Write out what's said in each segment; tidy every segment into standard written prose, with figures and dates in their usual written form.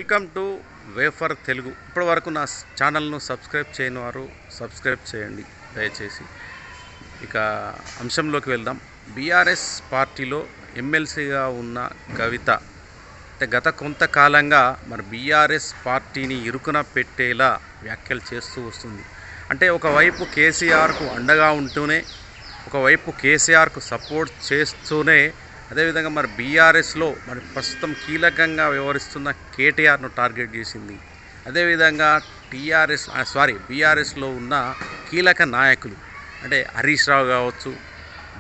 Welcome to wafer Telugu. ఇప్పటి వరకు నా ఛానల్ను సబ్స్క్రైబ్ చేయని వారు సబ్స్క్రైబ్ చేయండి దయచేసి. ఇక అంశంలోకి వెళ్దాం. బీఆర్ఎస్ పార్టీలో ఎమ్మెల్సీగా ఉన్న కవిత అంటే గత కొంతకాలంగా మరి బీఆర్ఎస్ పార్టీని ఇరుకున పెట్టేలా వ్యాఖ్యలు చేస్తూ వస్తుంది. అంటే ఒకవైపు కేసీఆర్కు అండగా ఉంటూనే, ఒకవైపు కేసీఆర్కు సపోర్ట్ చేస్తూనే, అదేవిధంగా మరి బీఆర్ఎస్లో మరి ప్రస్తుతం కీలకంగా వ్యవహరిస్తున్న కేటీఆర్ను టార్గెట్ చేసింది. అదేవిధంగా బీఆర్ఎస్లో ఉన్న కీలక నాయకులు అంటే హరీష్ రావు కావచ్చు,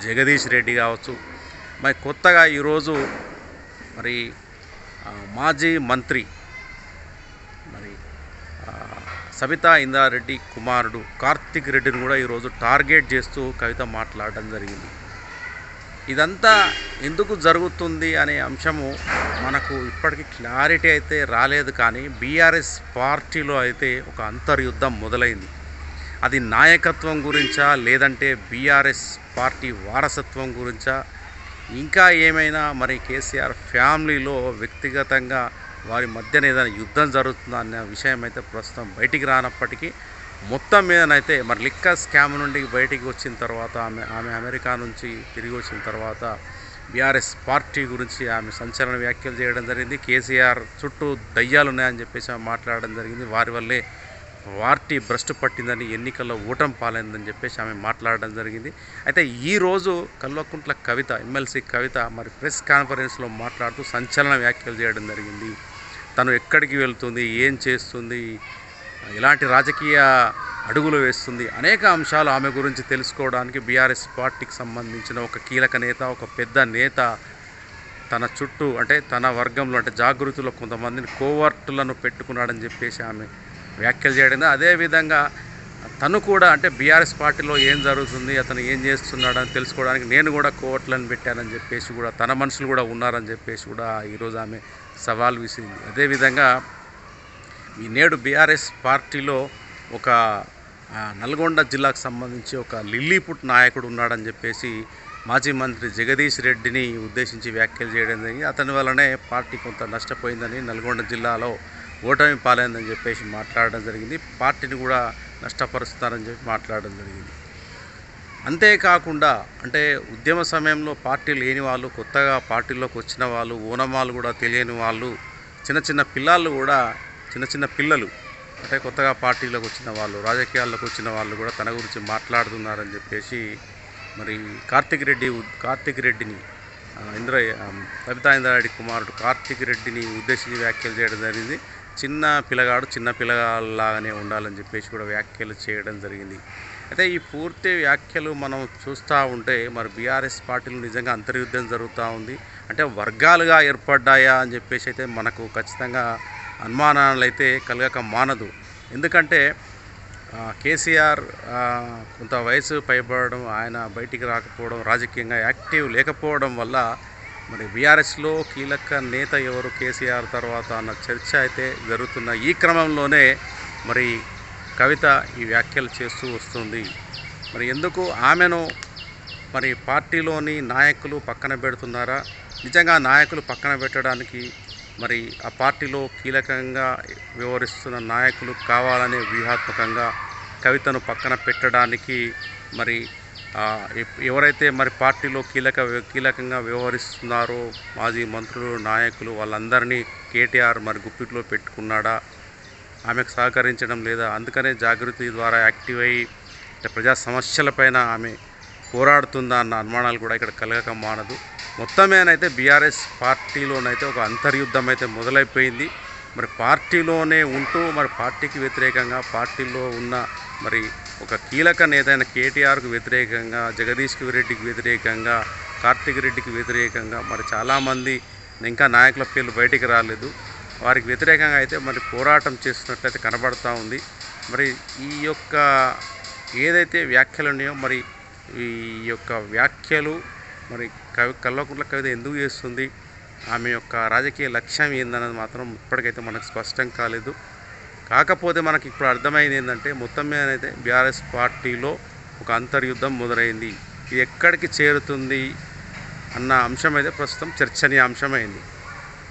జగదీష్ రెడ్డి కావచ్చు, మరి కొత్తగా ఈరోజు మరి మాజీ మంత్రి మరి సబితా ఇంద్రారెడ్డి కుమారుడు కార్తిక్ రెడ్డిని కూడా ఈరోజు టార్గెట్ చేస్తూ కవిత మాట్లాడడం జరిగింది. ఇదంతా ఎందుకు జరుగుతుంది అనే అంశము మనకు ఇప్పటికీ క్లారిటీ అయితే రాలేదు. కానీ బీఆర్ఎస్ పార్టీలో అయితే ఒక అంతర్యుద్ధం మొదలైంది. అది నాయకత్వం గురించా, లేదంటే బీఆర్ఎస్ పార్టీ వారసత్వం గురించా, ఇంకా ఏమైనా మరి కేసీఆర్ ఫ్యామిలీలో వ్యక్తిగతంగా వారి మధ్యన ఏదైనా యుద్ధం జరుగుతుందా అనే విషయం అయితే ప్రస్తుతం బయటికి రానప్పటికీ, మొత్తం మీదనైతే మరి లిక్కర్ స్కామ్ నుండి బయటికి వచ్చిన తర్వాత ఆమె అమెరికా నుంచి తిరిగి వచ్చిన తర్వాత బీఆర్ఎస్ పార్టీ గురించి ఆమె సంచలన వ్యాఖ్యలు చేయడం జరిగింది. కేసీఆర్ చుట్టూ దయ్యాలు ఉన్నాయని చెప్పేసి ఆమె మాట్లాడడం జరిగింది. వారి వల్లే పార్టీ భ్రష్టు పట్టిందని, ఎన్నికల్లో ఓటమి పాలైందని చెప్పేసి ఆమె మాట్లాడడం జరిగింది. అయితే ఈరోజు కల్వకుంట్ల కవిత, ఎమ్మెల్సీ కవిత మరి ప్రెస్ కాన్ఫరెన్స్లో మాట్లాడుతూ సంచలన వ్యాఖ్యలు చేయడం జరిగింది. తను ఎక్కడికి వెళ్తుంది, ఏం చేస్తుంది, ఎలాంటి రాజకీయ అడుగులు వేస్తుంది, అనేక అంశాలు ఆమె గురించి తెలుసుకోవడానికి బీఆర్ఎస్ పార్టీకి సంబంధించిన ఒక కీలక నేత, ఒక పెద్ద నేత తన చుట్టూ అంటే తన వర్గంలో అంటే జాగృతిలో కొంతమందిని కోవర్టులను పెట్టుకున్నాడని చెప్పేసి ఆమె వ్యాఖ్యలు చేయడం. అదేవిధంగా తను కూడా అంటే బీఆర్ఎస్ పార్టీలో ఏం జరుగుతుంది, అతను ఏం చేస్తున్నాడని తెలుసుకోవడానికి నేను కూడా కోవర్టులను పెట్టానని చెప్పేసి కూడా తన మనుషులు కూడా ఉన్నారని చెప్పేసి కూడా ఈరోజు ఆమె సవాల్ విసిరింది. అదేవిధంగా ఈ నేడు బీఆర్ఎస్ పార్టీలో ఒక నల్గొండ జిల్లాకు సంబంధించి ఒక లిల్లీపుట్ నాయకుడు ఉన్నాడని చెప్పేసి మాజీ మంత్రి జగదీష్ రెడ్డిని ఉద్దేశించి వ్యాఖ్యలు చేయడం జరిగింది. అతని వల్లనే పార్టీ కొంత నష్టపోయిందని, నల్గొండ జిల్లాలో ఓటమి పాలైందని చెప్పేసి మాట్లాడడం జరిగింది. పార్టీని కూడా నష్టపరుస్తారని చెప్పి మాట్లాడడం జరిగింది. అంతేకాకుండా అంటే ఉద్యమ సమయంలో పార్టీ లేని వాళ్ళు, కొత్తగా పార్టీలోకి వచ్చిన వాళ్ళు, ఓనమాలు కూడా తెలియని వాళ్ళు, చిన్న పిల్లలు అంటే కొత్తగా పార్టీలోకి వచ్చిన వాళ్ళు, రాజకీయాల్లోకి వచ్చిన వాళ్ళు కూడా తన గురించి మాట్లాడుతున్నారని చెప్పేసి మరి కార్తిక్ రెడ్డిని సబితా ఇంద్రారెడ్డి కుమారుడు కార్తిక్ రెడ్డిని ఉద్దేశించి వ్యాఖ్యలు చేయడం జరిగింది. చిన్న పిల్లగాళ్ళలాగానే ఉండాలని చెప్పేసి కూడా వ్యాఖ్యలు చేయడం జరిగింది. అయితే ఈ పూర్తి వ్యాఖ్యలు మనం చూస్తూ ఉంటే మరి బీఆర్ఎస్ పార్టీలో నిజంగా అంతర్యుద్ధం జరుగుతూ ఉంది. అంటే వర్గాలుగా ఏర్పడ్డాయా అని చెప్పేసి అయితే మనకు ఖచ్చితంగా అనుమానాలు అయితే కలగక మానదు. ఎందుకంటే కేసీఆర్ కొంత వయసు పైబడడం, ఆయన బయటికి రాకపోవడం, రాజకీయంగా యాక్టివ్ లేకపోవడం వల్ల మరి బీఆర్ఎస్లో కీలక నేత ఎవరు కేసీఆర్ తర్వాత అన్న చర్చ అయితే జరుగుతున్న ఈ క్రమంలోనే మరి కవిత ఈ వ్యాఖ్యలు చేస్తూ వస్తుంది. మరి ఎందుకు ఆమెను మరి పార్టీలోని నాయకులు పక్కన పెడుతున్నారా? నిజంగా నాయకులు పక్కన పెట్టడానికి మరి ఆ పార్టీలో కీలకంగా వ్యవహరిస్తున్న నాయకులు కావాలనే వ్యూహాత్మకంగా కవితను పక్కన పెట్టడానికి మరి ఎవరైతే మరి పార్టీలో కీలకంగా వ్యవహరిస్తున్నారో మాజీ మంత్రులు, నాయకులు, వాళ్ళందరినీ కేటీఆర్ మరి గుప్పిట్లో పెట్టుకున్నాడా, ఆమెకు సహకరించడం లేదా, అందుకనే జాగృతి ద్వారా యాక్టివ్ అయ్యి ప్రజా సమస్యలపైన ఆమె పోరాడుతుందా అన్న అనుమానాలు కూడా ఇక్కడ కలగక మానదు. మొత్తమేనైతే బీఆర్ఎస్ పార్టీలోనైతే ఒక అంతర్యుద్ధం అయితే మొదలైపోయింది. మరి పార్టీలోనే ఉంటూ మరి పార్టీకి వ్యతిరేకంగా, పార్టీలో ఉన్న మరి ఒక కీలక నేత అయిన కేటీఆర్కు వ్యతిరేకంగా, జగదీష్ రెడ్డికి వ్యతిరేకంగా, కార్తిక్ రెడ్డికి వ్యతిరేకంగా మరి చాలామంది ఇంకా నాయకుల పేర్లు బయటికి రాలేదు, వారికి వ్యతిరేకంగా అయితే మరి పోరాటం చేస్తున్నట్లయితే కనబడుతూ ఉంది. మరి ఈ యొక్క ఏదైతే వ్యాఖ్యలు ఉన్నాయో మరి ఈ యొక్క వ్యాఖ్యలు మరి కల్వకుంట్ల కవిత ఎందుకు చేస్తుంది, ఆమె యొక్క రాజకీయ లక్ష్యం ఏందన్నది మాత్రం ఇప్పటికైతే మనకు స్పష్టం కాలేదు. కాకపోతే మనకి ఇప్పుడు అర్థమైంది ఏంటంటే మొత్తం మీద అయితే బీఆర్ఎస్ పార్టీలో ఒక అంతర్యుద్ధం మొదలైంది. ఇది ఎక్కడికి చేరుతుంది అన్న అంశం అయితే ప్రస్తుతం చర్చనీయాంశమైంది.